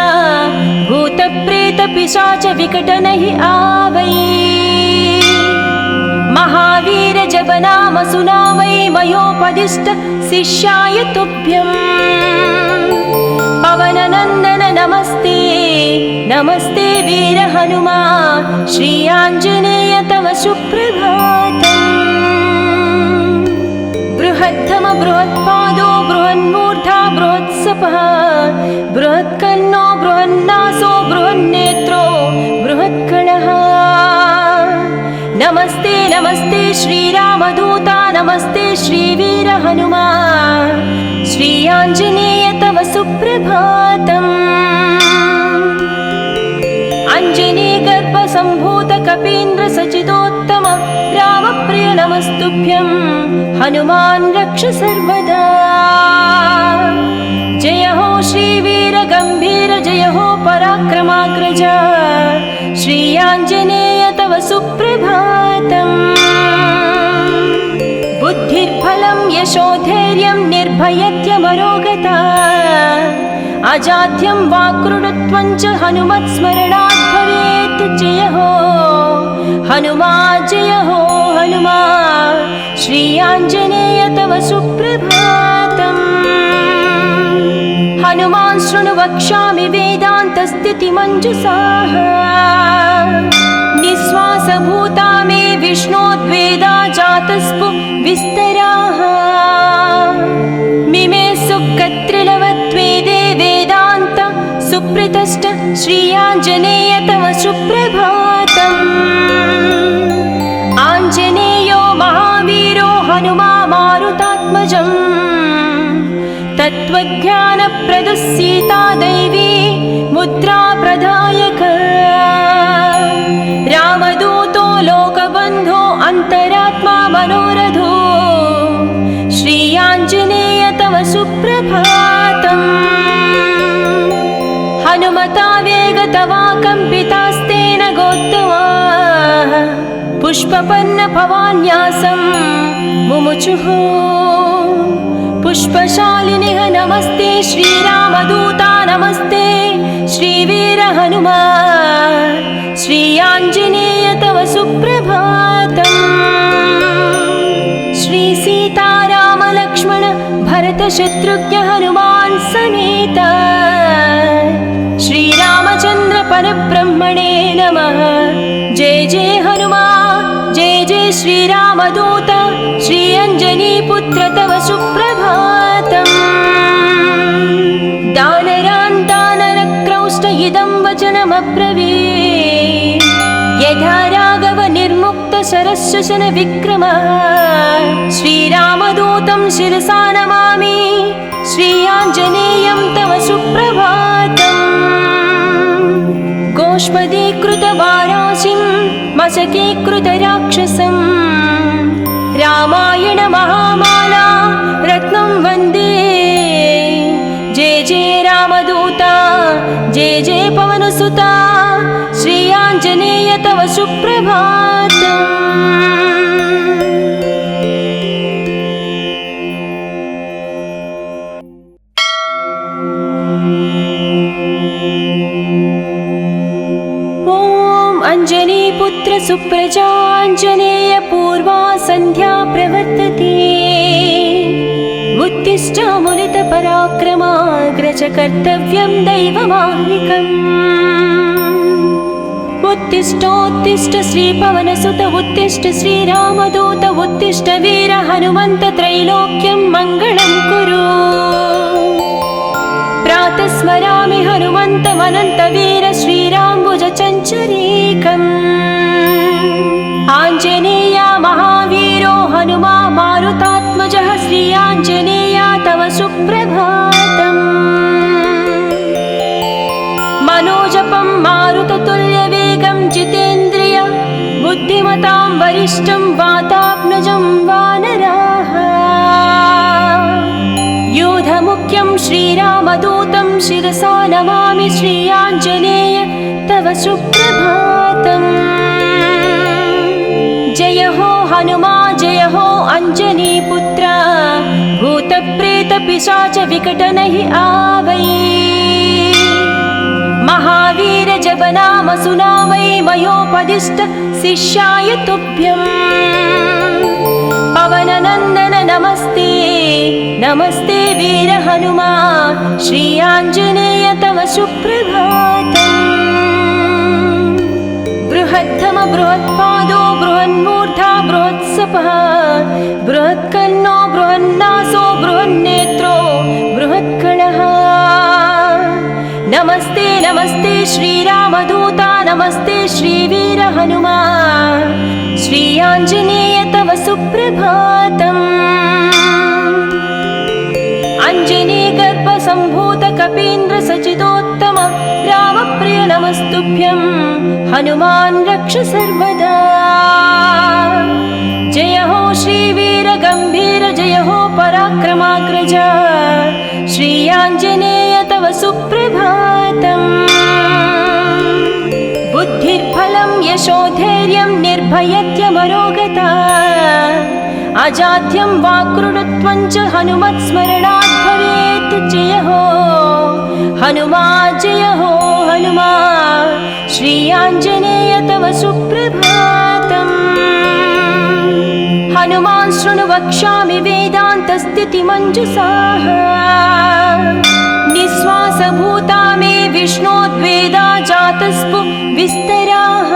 भूतप्रेतपिशाच विकटनहि आवै। महावीर जपनाम सुनामै मयोपदिष्ट शिष्याय तुभ्यम्। पवननन्दन नमस्ते नमस्ते वीर हनुमा श्री आञ्जनेय तव सुप्रभातम्। बृहत्तम बृहत्पादो बृहन्मूर्धा बृहत्सपः बृहत्कर्णो बृहन्नासो बृहन्नेत्रो बृहत्कणः। नमस्ते नमस्ते श्रीरामदूता नमस्ते श्रीवीर हनुमा श्री आञ्जनेय तव सुप्रभातम्। अञ्जनीगर्भसम्भूत कपीन्द्र सचिदोत्तम रामप्रिय नमस्तुभ्यं हनुमान् रक्ष सर्वदा। जय हो श्रीवीर गम्भीर जय हो पराक्रमाग्रज श्री आञ्जनेय तव सुप्रभातम्। बुद्धिर्बलं यशोधैर्यं निर्भयत्यमरोगता अजाड्यं वाक्कृतत्वं च हनुमत्स्मरणात् भवेत्। जय हो हनुमा जय हो हनुमा श्री आञ्जनेय तव सुप्रभातम्। हनुमान् शृणु वक्ष्यामि वेदान्तस्थितिमञ्जुषाः निःश्वासभूता मे विष्णोद्वेदा जातस्पु विस्तराः। मिमे सुकत्रिलवत्वेदे वेदान्त सुप्रतिष्ठ श्री आञ्जनेय तव सुप्रभातम्। आञ्जनेयो महावीरो हनुमा मारुतात्मजम् तत्त्वज्ञानप्रदः सीता दैवी मुद्रा प्रदायक। रामदूतो लोकबन्धो अन्तरात्मा मनोरथो श्री आञ्जनेय तव सुप्रभातम्। हनुमता वेगतवा कम्पितास्तेन गोत्तमाः पुष्पपन्न भवान्यासं मुमुचुः। पुष्पशालिनिः नमस्ते श्रीरामदूता नमस्ते श्रीवीर हनुमा श्री आञ्जनेय तव सुप्रभातम्। श्री सीताराम लक्ष्मण भरत शत्रुघ्न हनुमान् समेत श्रीरामचन्द्र परब्रह्मणे नमः। जय जय हनुमा जय जय श्रीरामदूत श्री अञ्जनीपुत्र तव सुप्रभातम्। दानरान् दानरक्रौष्ट इदं वचनमब्रवीत् यथा राघव निर्मुक्त शरशशन विक्रमः। श्रीरामदूतं शिरसा नमामि श्री आञ्जनेयं तव सुप्रभातम्। गोष्पदीकृतवाराशिं मशकीकृतराक्षसं रामायण महामाला रत्नं वन्दे। जय जय रामदूता जय जय पवनसुता श्री आञ्जनेय तव सुप्रभातम्। अञ्जनीपुत्र सुप्रजाञ्जनेय पूर्वा सन्ध्या प्रवर्तते। उत्तिष्ठामुलितपराक्रमाग्रज कर्तव्यं दैवमाह्निकम्। उत्तिष्ठोत्तिष्ठ श्रीपवनसुत उत्तिष्ठ श्रीरामदूत उत्तिष्ठ वीर हनुमन्त त्रैलोक्यं मङ्गलं कुरु। प्रातः स्मरामि हनुमन्तमनन्तवीर श्रीराम्बुजचञ्चरीकम्। आञ्जनेया महावीरो हनुमा मारुतात्मजः श्री आञ्जनेया तव सुप्रभातम्। मनोजपं मारुततुल्यवेगं जितेन्द्रिय बुद्धिमतां वरिष्ठं वातात्मजं वानराः। योधमुख्यं श्रीरामदूतं शिरसा नमामि श्री आञ्जनेय तव सुप्रभातम्। जय हो हनुमा जय हो अञ्जनीपुत्र भूतप्रेतपिशाच विकटनहि आवै। महावीर जपनाम सुनावै मयोपदिष्ट शिष्याय तुभ्यम्। पवननन्दन नमस्ते नमस्ते वीर हनुमा श्री आञ्जनेय तव सुप्रभातम्। बृहत्तम बृहत्पादो बृहन्मूर्धा बृहत्सपः बृहत्कर्णो बृहन्नासो बृहन्नेत्रो बृहत्कणः। नमस्ते नमस्ते श्रीरामदूता नमस्ते श्रीवीर हनुमा श्री आञ्जनेय तव सुप्रभातम्। अञ्जनीगर्भसम्भूत कपीन्द्र सचिदोत्तम रामप्रिय नमस्तुभ्यं हनुमान् रक्ष सर्वदा। जय हो श्रीवीर गम्भीर जय हो पराक्रमाग्रज श्री आञ्जनेय तव सुप्रभातम्। बुद्धिर्बलं यशोधैर्यं निर्भयत्यमरोगता अजाड्यं वाक्कृतत्वं च हनुमत्स्मरणात् भवेत्। जय हो हनुमा जय हो हनुमा श्री आञ्जनेय तव सुप्रभातम्। हनुमान् शृणु वक्ष्यामि वेदान्तस्थितिमञ्जुषाः। निःश्वासभूता मे विष्णोद्वेदा जातस्पु विस्तराः।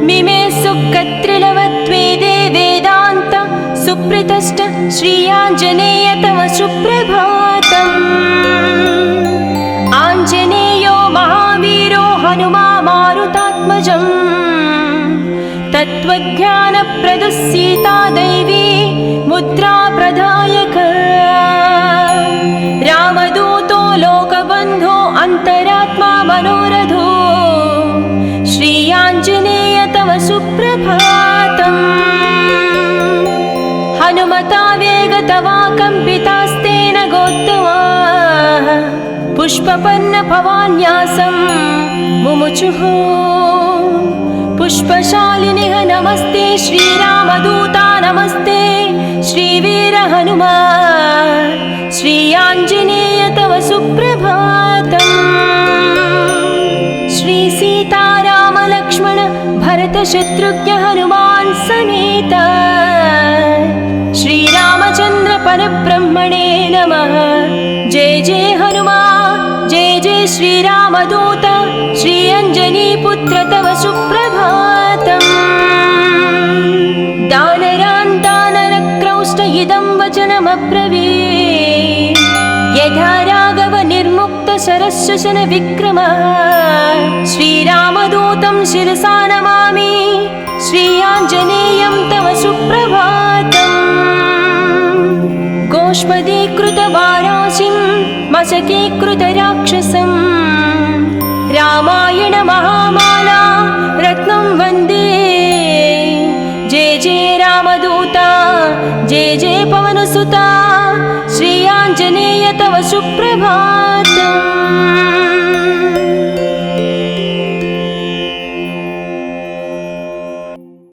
मिमे सुकत्रिलवत्वेदे वेदान्त सुप्रतिष्ठ श्री आञ्जनेय तव सुप्रभातम्। आञ्जनेयो महावीरो हनुमा मारुतात्मजम्। तत्त्वज्ञानप्रदः सीता दैवी मुद्रा प्रदायक। रामदूतो लोकबन्धो अन्तरात्मा मनोरथो श्री आञ्जनेय तव सुप्रभातम्। हनुमता वेगतवा कम्पितास्तेन गोत्तमाः पुष्पपन्न भवान्यासं मुमुचुः। पुष्पशालिनिः नमस्ते श्रीरामदूता नमस्ते श्रीवीर हनुमा श्री आञ्जनेय तव सुप्रभातम्। श्री सीताराम लक्ष्मण भरत शत्रुघ्न हनुमान् समेत श्रीरामचन्द्र परब्रह्मणे नमः। जय जय हनुमा जय जय श्रीरामदूत श्री अञ्जनीपुत्र तव सुप्रभातम्। दानरान् दानरक्रौष्ट इदं वचनमब्रवीत्। यथा राघव निर्मुक्त शरशशन विक्रमः श्रीरामदूतं शिरसा नमामि श्री आञ्जनेयं तव सुप्रभातम्। गोष्पदीकृतवाराशिं मशकीकृतराक्षसं रामायण महामाला रत्नं वन्दे। जय जय रामदूता जय जय पवनसुता श्री आञ्जनेय तव सुप्रभातम्।